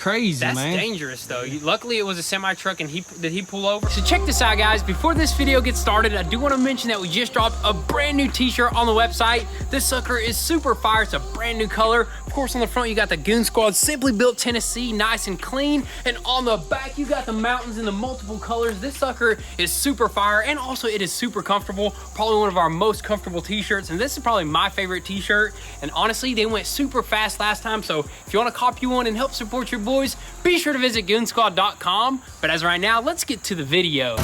Crazy, That's man. dangerous though. Luckily it was a semi truck and did he pull over? So check this out, guys. Before this video gets started, I do want to mention that we just dropped a brand new t-shirt on the website. This sucker is super fire. It's a brand new color. Of course, on the front you got the Goon Squad Simply Built Tennessee, nice and clean. And on the back you got the mountains in the multiple colors. This sucker is super fire, and also it is super comfortable. Probably one of our most comfortable t-shirts, and this is probably my favorite t-shirt. And honestly, they went super fast last time, so if you want to copy one and help support your boys, be sure to visit goonzquad.com. But as of right now, let's get to the video.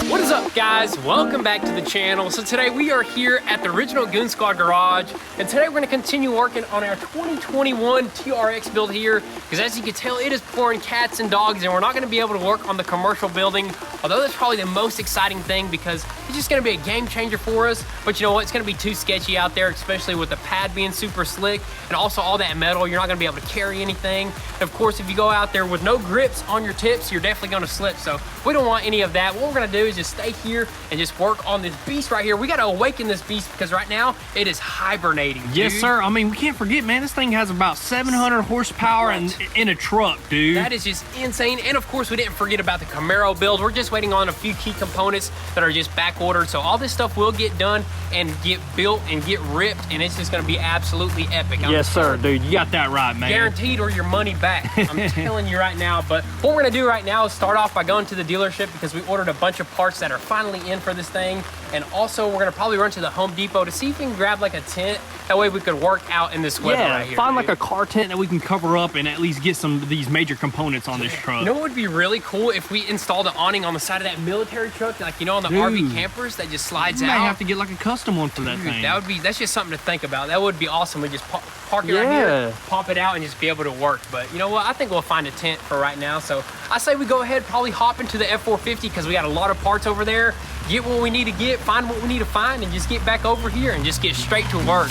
What is up, guys? Welcome back to the channel. So today we are here at the original Goon Squad garage, and today we're going to continue working on our 2021 TRX build here, because as you can tell, it is pouring cats and dogs, and we're not going to be able to work on the commercial building, although that's probably the most exciting thing because it's just going to be a game changer for us. But you know what? It's going to be too sketchy out there, especially with the pad being super slick and also all that metal. You're not going to be able to carry anything. And of course, if you go out there with no grips on your tips, you're definitely going to slip. So we don't want any of that. What we're going to do is just stay here and just work on this beast right here. We got to awaken this beast because right now it is hibernating, dude. Yes, sir. I mean, we can't forget, man, this thing has about 700 horsepower and in a truck, dude. That is just insane. And of course, we didn't forget about the Camaro build. We're just waiting on a few key components that are just back ordered. So all this stuff will get done and get built and get ripped, and it's just going to be absolutely epic. Yes, sir, dude. You got that right, man. Guaranteed, or your money back. I'm telling you right now. But what we're going to do right now is start off by going to the dealership because we ordered a bunch of parts that are finally in for this thing. And also, we're going to probably run to the Home Depot to see if we can grab like a tent. That way we could work out in this weather right here. Find like a car tent that we can cover up and at least get some of these major components on this truck. You know what would be really cool if we installed an awning on the side of that military truck, like, you know, on the RV campers that just slides out. You may have to get like a custom one for that thing. That's just something to think about. That would be awesome. We just park it right here, pop it out, and just be able to work. But you know what? I think we'll find a tent for right now. So I say we go ahead, probably hop into the F450 because we got a lot of parts over there. Get what we need to get, find what we need to find, and just get back over here and just get straight to work.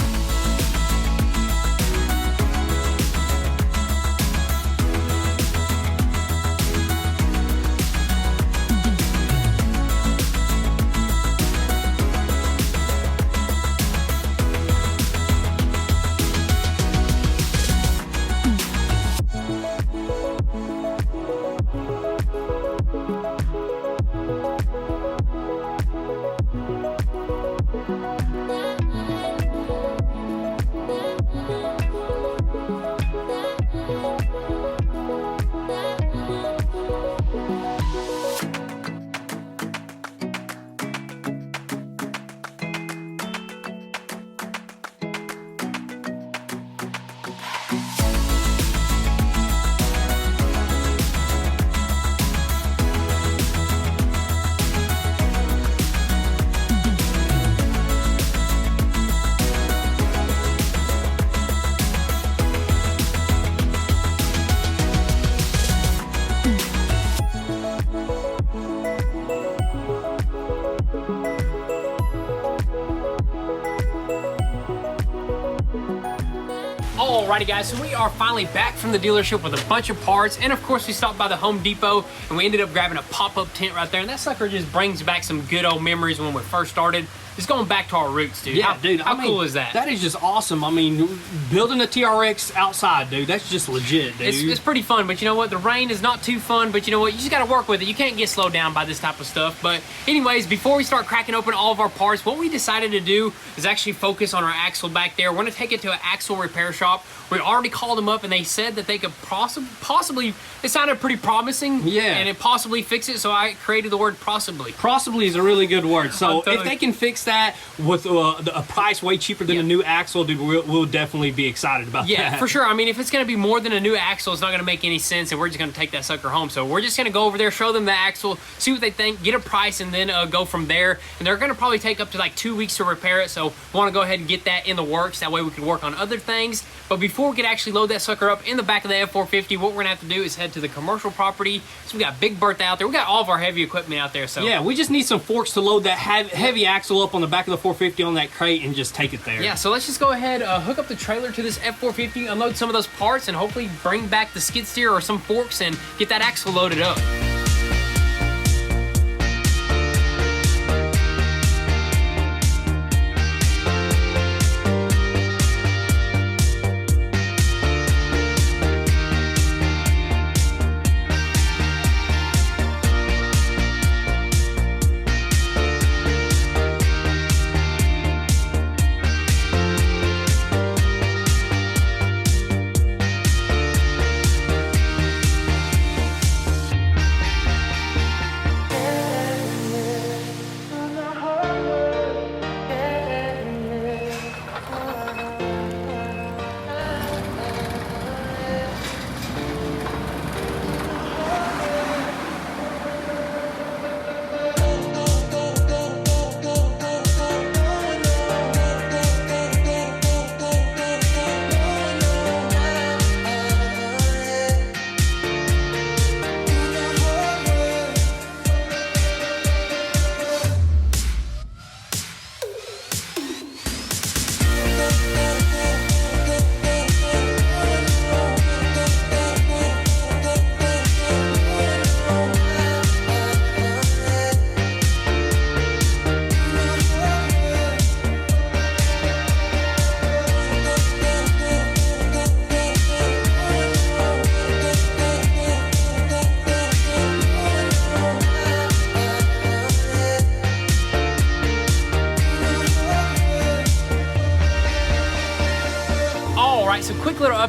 Alrighty, guys, so we are finally back from the dealership with a bunch of parts, and of course we stopped by the Home Depot and we ended up grabbing a pop-up tent right there, and that sucker just brings back some good old memories when we first started. It's going back to our roots, dude. Yeah, dude. How cool is that? That is just awesome. I mean, building a TRX outside, dude, that's just legit, dude. It's pretty fun, but you know what? The rain is not too fun, but you know what? You just got to work with it. You can't get slowed down by this type of stuff. But anyways, before we start cracking open all of our parts, what we decided to do is actually focus on our axle back there. We're going to take it to an axle repair shop. We already called them up, and they said that they could possibly, it sounded pretty promising. Yeah. And it possibly fix it, so I created the word possibly. Possibly is a really good word. So if they can fix that with a price way cheaper than a new axle, dude, we'll definitely be excited about that. Yeah, for sure. I mean, if it's going to be more than a new axle, it's not going to make any sense, and we're just going to take that sucker home. So we're just going to go over there, show them the axle, see what they think, get a price, and then go from there. And they're going to probably take up to like 2 weeks to repair it, so we want to go ahead and get that in the works. That way we can work on other things. But before we can actually load that sucker up in the back of the F450, what we're going to have to do is head to the commercial property. So we got Big Bertha out there. We got all of our heavy equipment out there. So yeah, we just need some forks to load that heavy axle up on the back of the 450 on that crate and just take it there. Yeah, so let's just go ahead, hook up the trailer to this F450, unload some of those parts, and hopefully bring back the skid steer or some forks and get that axle loaded up.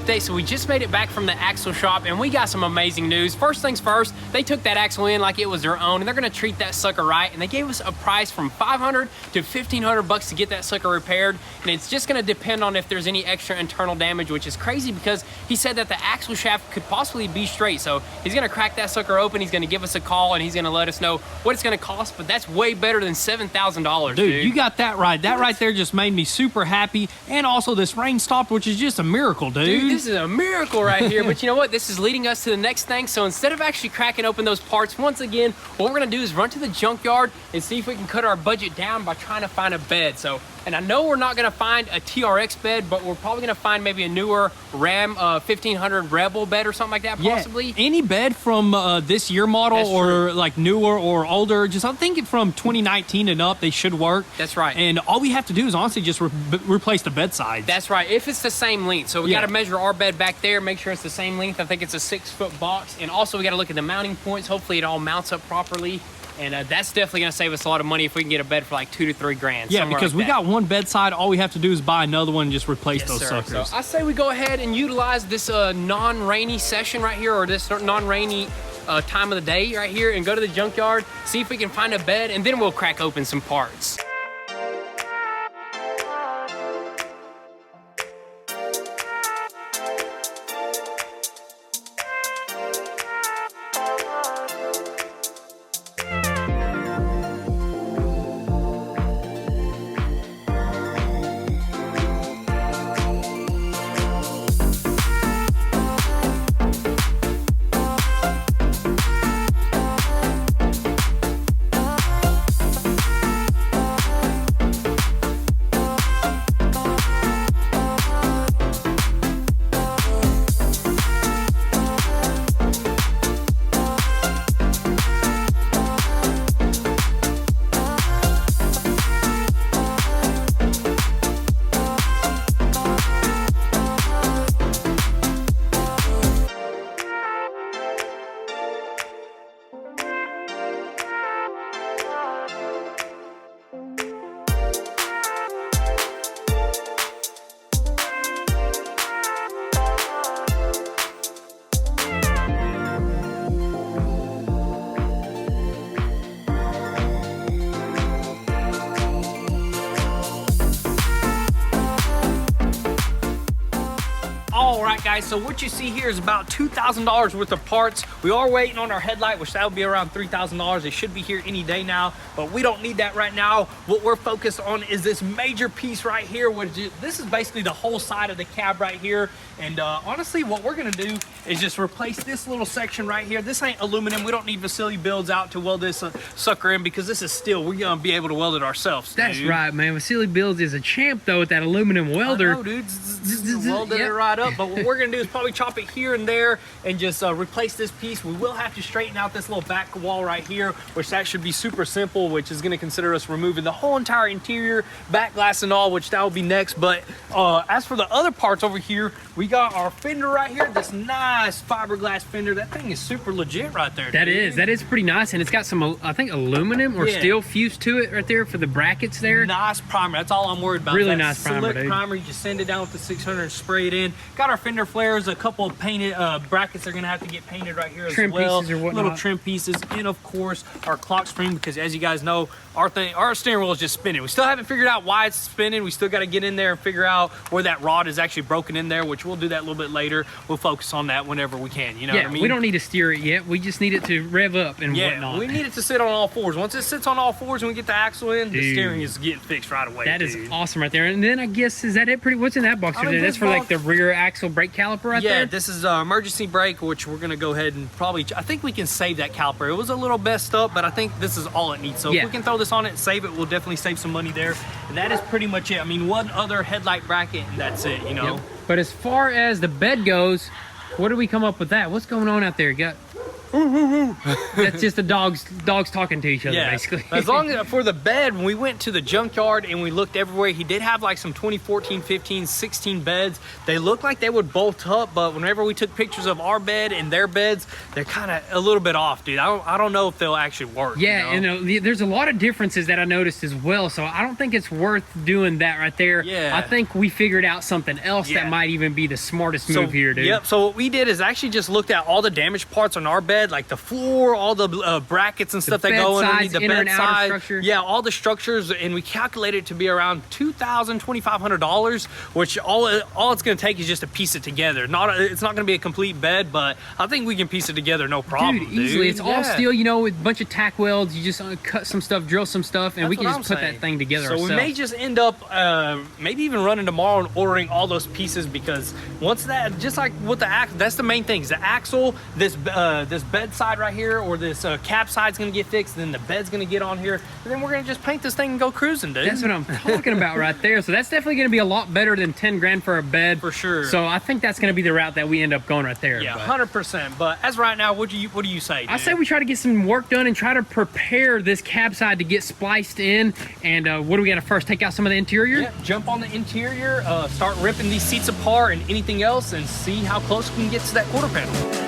update. So we just made it back from the axle shop and we got some amazing news. First things first, they took that axle in like it was their own and they're gonna treat that sucker right. And they gave us a price from $500 to $1,500 to get that sucker repaired. And it's just gonna depend on if there's any extra internal damage, which is crazy because he said that the axle shaft could possibly be straight. So he's gonna crack that sucker open, he's gonna give us a call and he's gonna let us know what it's gonna cost, but that's way better than $7,000, dude. You got that right. That right there just made me super happy. And also this rain stopped, which is just a miracle, dude. Dude, this is a miracle right here. But you know what? This is leading us to the next thing. So instead of actually cracking open those parts, once again, what we're gonna do is run to the junkyard and see if we can cut our budget down by trying to find a bed. So, and I know we're not gonna find a TRX bed, but we're probably gonna find maybe a newer Ram 1500 Rebel bed or something like that, possibly. Yeah, any bed from this year model or like newer or older, just I'm thinking from 2019 and up, they should work. That's right. And all we have to do is honestly just replace the bed sides. That's right, if it's the same length. So we gotta measure our bed back there, make sure it's the same length. I think it's a 6-foot box. And also we gotta look at the mounting points. Hopefully it all mounts up properly. And that's definitely gonna save us a lot of money if we can get a bed for like $2 to $3 grand. Yeah, because we got one bed side. All we have to do is buy another one and just replace those suckers. So I say we go ahead and utilize this non-rainy session right here, or this non-rainy time of the day right here, and go to the junkyard, see if we can find a bed, and then we'll crack open some parts. All right, guys, so what you see here is about $2,000 worth of parts. We are waiting on our headlight, which that will be around $3,000. It should be here any day now, but we don't need that right now. What we're focused on is this major piece right here, which this is basically the whole side of the cab right here. And honestly, what we're gonna do is just replace this little section right here. This ain't aluminum. We don't need Vasily builds out to weld this sucker in because this is steel. We're gonna be able to weld it ourselves. That's right, man. Vasily builds is a champ though with that aluminum welder. I know, dude. Welded it right up. But what we're gonna do is probably chop it here and there and just replace this piece. We will have to straighten out this little back wall right here, which that should be super simple, which is gonna consider us removing the whole entire interior, back glass and all, which that will be next. But as for the other parts over here, we got our fender right here, this nice fiberglass fender. That thing is super legit right there. That is pretty nice, and it's got some, I think, aluminum or steel fused to it right there for the brackets there. Nice primer. That's all I'm worried about. Really nice primer, dude. Primer. You just send it down with the 600 and spray it in. Got our fender flares, a couple of painted brackets are gonna have to get painted right here as well. Trim pieces or whatnot. Little trim pieces, and of course our clock spring, because as you guys know, our steering wheel is just spinning. We still haven't figured out why it's spinning. We still got to get in there and figure out where that rod is actually broken in there, which we'll do that a little bit later. We'll focus on that whenever we can. You know what I mean? We don't need to steer it yet. We just need it to rev up and whatnot. We need it to sit on all fours. Once it sits on all fours and we get the axle in, the steering is getting fixed right away. That is awesome right there. And then I guess, is that it? What's in that box over there? That's for like the rear axle brake caliper right there? Yeah, this is emergency brake, which we're going to go ahead and probably, I think we can save that caliper. It was a little messed up, but I think this is all it needs. So if we can throw this on it and save it, we'll definitely save some money there. And that is pretty much it. I mean, one other headlight bracket and that's it, you know. But as far as the bed goes, what do we come up with that? What's going on out there? That's just the dogs talking to each other, basically. As long as for the bed, when we went to the junkyard and we looked everywhere, he did have like some 2014, 15, 16 beds. They looked like they would bolt up, but whenever we took pictures of our bed and their beds, they're kind of a little bit off, dude. I don't know if they'll actually work. Yeah, you know? and there's a lot of differences that I noticed as well, so I don't think it's worth doing that right there. Yeah. I think we figured out something else that might even be the smartest move here, dude. Yep, so what we did is actually just looked at all the damaged parts on our bed, like the floor, all the brackets and stuff that go underneath the bedside. Yeah, all the structures, and we calculated it to be around $2,000, $2,500, which all it's going to take is just to piece it together. It's not going to be a complete bed, but I think we can piece it together no problem, dude. Easily. It's all steel, you know, with a bunch of tack welds. You just cut some stuff, drill some stuff, and we can just put that thing together ourselves. So we may just end up maybe even running tomorrow and ordering all those pieces, because once that, just like with the axle, that's the main thing. Is the axle, this bedside right here, or this cap side's gonna get fixed, and then the bed's gonna get on here, and then we're gonna just paint this thing and go cruising, dude. That's what I'm talking about right there. So that's definitely gonna be a lot better than 10 grand for a bed. For sure. So I think that's gonna be the route that we end up going right there. Yeah, 100%. But as right now, what do you say, dude? I say we try to get some work done and try to prepare this cab side to get spliced in. And what do we gotta first? Take out some of the interior? Yeah, jump on the interior, start ripping these seats apart and anything else, and see how close we can get to that quarter panel.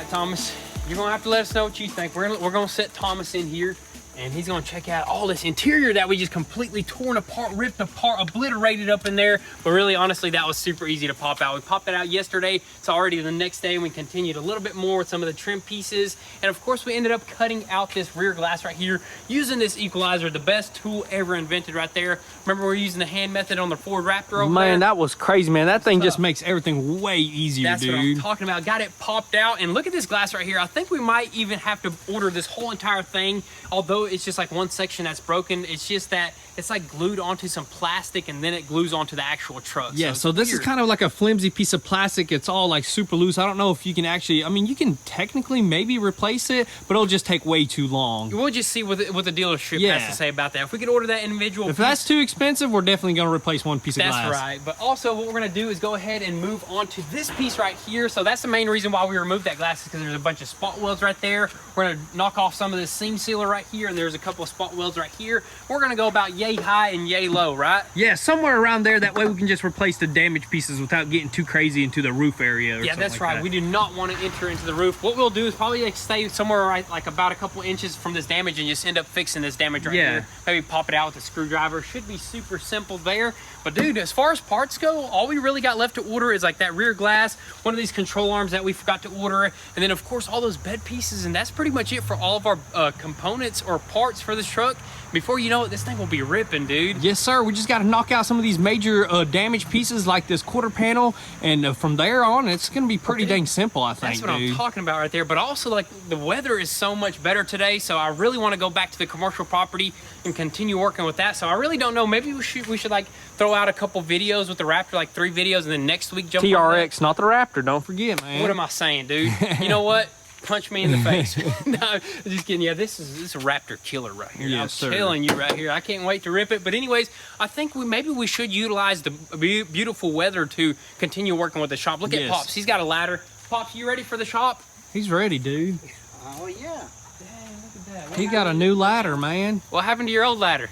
Thomas, you're gonna have to let us know what you think. We're gonna set Thomas in here, and he's gonna check out all this interior that we just completely torn apart, ripped apart, obliterated up in there. But really, honestly, that was super easy to pop out. We popped it out yesterday. It's already the next day, and we continued a little bit more with some of the trim pieces. And of course, we ended up cutting out this rear glass right here using this equalizer, the best tool ever invented right there. Remember, we're using the hand method on the Ford Raptor over there? Man, that was crazy, man. That thing just makes everything way easier, That's dude. what I'm talking about. Got it popped out, and look at this glass right here. I think we might even have to order this whole entire thing, although it's just like one section that's broken. It's just that it's like glued onto some plastic, and then it glues onto the actual truck. Yeah, so this is kind of like a flimsy piece of plastic. It's all like super loose. I don't know if you can actually, I mean, you can technically maybe replace it, but it'll just take way too long. We'll just see what the dealership has to say about that. If we could order that individual piece, that's too expensive, we're definitely going to replace one piece of glass. That's right. But also what we're going to do is go ahead and move on to this piece right here. So that's the main reason why we removed that glass, is because there's a bunch of spot welds right there. We're going to knock off some of this seam sealer right here, and there's a couple of spot welds right here. We're going to go about yay high and yay low, right? Yeah, somewhere around there. That way we can just replace the damaged pieces without getting too crazy into the roof area. Yeah, that's right. We do not want to enter into the roof. What we'll do is probably like stay somewhere right, like about a couple inches from this damage, and just end up fixing this damage right here. Maybe pop it out with a screwdriver. Should be super simple there. But dude, as far as parts go, all we really got left to order is like that rear glass, one of these control arms that we forgot to order, and then of course all those bed pieces, and that's pretty much it for all of our components or parts for this truck. before you know it, this thing will be ripping, dude. Yes, sir. We just got to knock out some of these major damaged pieces like this quarter panel, and from there on, it's going to be pretty dang simple, I think, That's what I'm talking about right there. But also, like, the weather is so much better today, so I really want to go back to the commercial property and continue working with that. So I really don't know. Maybe we should like throw out a couple videos with the Raptor, like 3 videos, and then next week jump on TRX, not the Raptor. Don't forget, man. What am I saying, dude? You know what? Punch me in the face. No, I'm just kidding. Yeah, this is a Raptor killer right here. Yes, I'm telling you right here. I can't wait to rip it. But anyways, I think maybe we should utilize the beautiful weather to continue working with the shop. Look at Pops. He's got a ladder. Pops, you ready for the shop? He's ready, dude. Oh, yeah. Dang, look at that. He got a new ladder, man. What happened to your old ladder?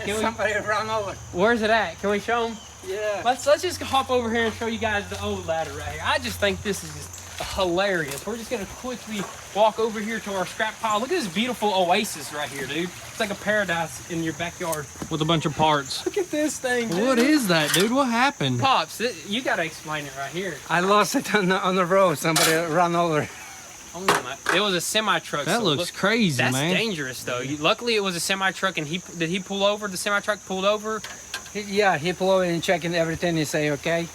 Somebody run over. Where's it at? Can we show him? Yeah. Let's just hop over here and show you guys the old ladder right here. I just think this is just hilarious. We're just gonna quickly walk over here to our scrap pile. Look at this beautiful oasis right here, dude. It's like a paradise in your backyard. With a bunch of parts. Look at this thing, dude. What is that, dude? What happened? Pops, you gotta explain it right here. I lost it on the road. Somebody ran over. Oh my! It was a semi truck. That looks crazy, that's man. That's dangerous, though. Luckily, it was a semi truck, and did he pull over? The semi truck pulled over. Yeah, he pulled over and checking everything. He say okay,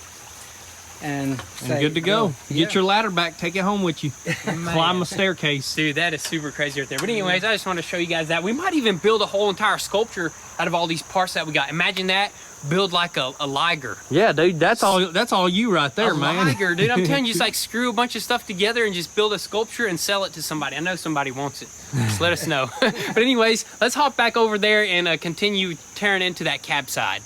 and say, good to go. Yeah. Get your ladder back. Take it home with you. Climb a staircase. Dude, that is super crazy right there. But anyways, I just want to show you guys that. We might even build a whole entire sculpture out of all these parts that we got. Imagine that. Build like a Liger. Yeah, dude, that's all you right there, man. Liger, dude. I'm telling you, just like screw a bunch of stuff together and just build a sculpture and sell it to somebody. I know somebody wants it. Just let us know. But anyways, let's hop back over there and continue tearing into that cab side.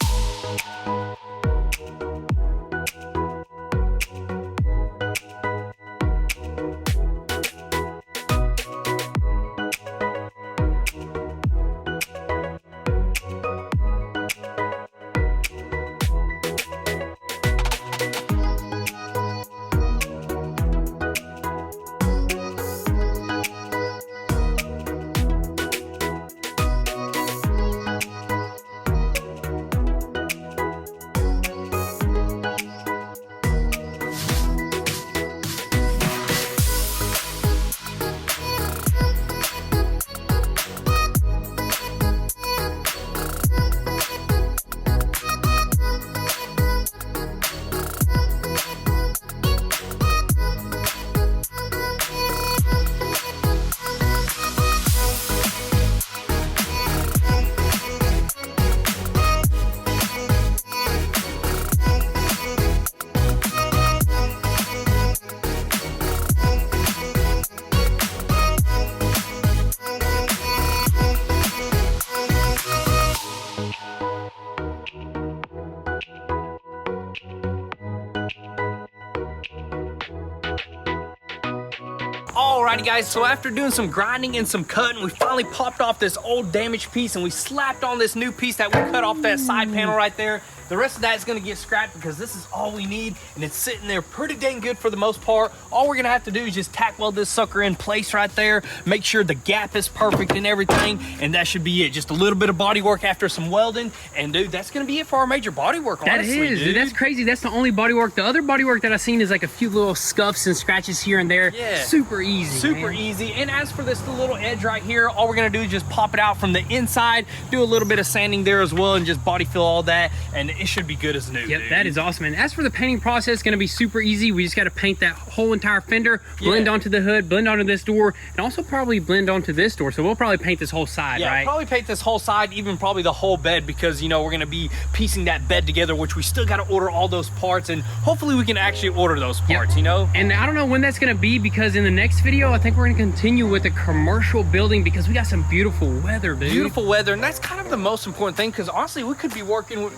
Alrighty guys, so after doing some grinding and some cutting, we finally popped off this old damaged piece and we slapped on this new piece that we cut off that side panel right there. The rest of that is gonna get scrapped because this is all we need and it's sitting there pretty dang good for the most part. All we're gonna have to do is just tack weld this sucker in place right there, make sure the gap is perfect and everything, and that should be it. Just a little bit of body work after some welding, and dude, that's gonna be it for our major body work, honestly. That is, dude. That's crazy. That's the only body work. The other body work that I've seen is like a few little scuffs and scratches here and there. Yeah. Super easy. Super easy. And as for this little edge right here, all we're gonna do is just pop it out from the inside, do a little bit of sanding there as well, and just body fill all that, and it should be good as new. Yep, dude. that is awesome. And as for the painting process, it's gonna be super easy. We just gotta paint that whole entire fender, blend onto the hood, blend onto this door, and also probably blend onto this door. So we'll probably paint this whole side, yeah, right? Probably paint this whole side, even probably the whole bed, because you know we're gonna be piecing that bed together, which we still gotta order all those parts, and hopefully we can actually order those parts, you know? And I don't know when that's gonna be, because in the next video, I think we're gonna continue with a commercial building because we got some beautiful weather, dude. Beautiful weather, and that's kind of the most important thing, because honestly, we could be working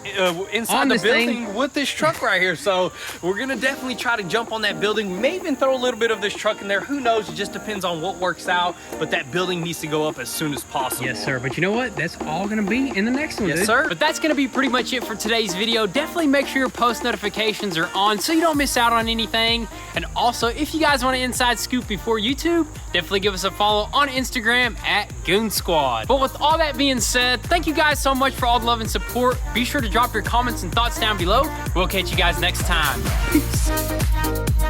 inside the building with this truck right here. So we're gonna definitely try to jump on that building. We may even throw a little bit of this truck in there. Who knows? It just depends on what works out. But that building needs to go up as soon as possible. Yes, sir. But you know what? That's all gonna be in the next one, yes, dude. sir. But that's gonna be pretty much it for today's video. Definitely make sure your post notifications are on so you don't miss out on anything. And also, if you guys want an inside scoop before YouTube, definitely give us a follow on Instagram at goonzquad. But with all that being said, thank you guys so much for all the love and support. Be sure to drop your comments and thoughts down below. We'll catch you guys next time. Peace.